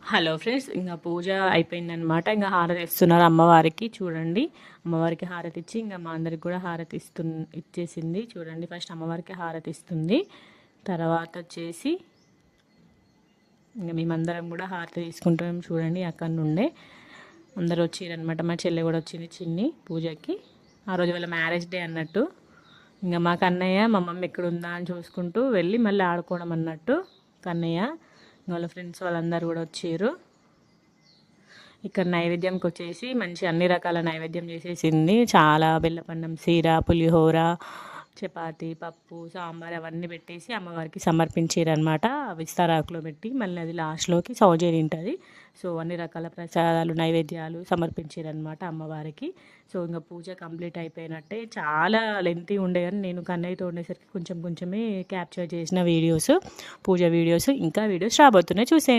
Hello friends, ఇంకా పూజ అయిపోయిందనమాట. ఇంకా హారతి ఇస్తున్నారు అమ్మవారికి. చూడండి, అమ్మవారికి హారతి ఇచ్చి ఇంకా మా అందరికి కూడా హారతి ఇచ్చేసింది. చూడండి, ఫస్ట్ అమ్మవారికి హారతి ఇస్తుంది, తర్వాత వచ్చేసి ఇంకా మేమందరం కూడా హారతి తీసుకుంటాం. చూడండి, అక్కడ నుండే అందరు వచ్చిరనమాట. మా చెల్లె కూడా వచ్చింది చిన్ని పూజకి. ఆ రోజు వాళ్ళ మ్యారేజ్ డే అన్నట్టు. ఇంకా మా కన్నయ్య మా మమ్మీ ఎక్కడ ఉందా అని చూసుకుంటూ వెళ్ళి మళ్ళీ ఆడుకోవడం అన్నట్టు. కన్నయ్య వాళ్ళ ఫ్రెండ్స్ వాళ్ళందరూ కూడా వచ్చారు. ఇక్కడ నైవేద్యంకి వచ్చేసి మంచి అన్ని రకాల నైవేద్యం చేసేసింది. చాలా బెల్లపన్నం, సీర, పులిహోర, చపాతి, పప్పు, సాంబార్ అవన్నీ పెట్టేసి అమ్మవారికి సమర్పించారనమాట. విస్తారాకులో పెట్టి మళ్ళీ అది లాస్ట్లోకి సౌజీ తింటుంది. సో అన్ని రకాల ప్రసాదాలు నైవేద్యాలు సమర్పించారనమాట అమ్మవారికి. సో ఇంకా పూజ కంప్లీట్ అయిపోయినట్టే. చాలా లెంతీ ఉండే కానీ నేను కన్నయ్యతో ఉండేసరికి కొంచెమే క్యాప్చర్ చేసిన వీడియోస్, పూజ వీడియోస్. ఇంకా వీడియోస్ రాబోతున్నాయి, చూసే.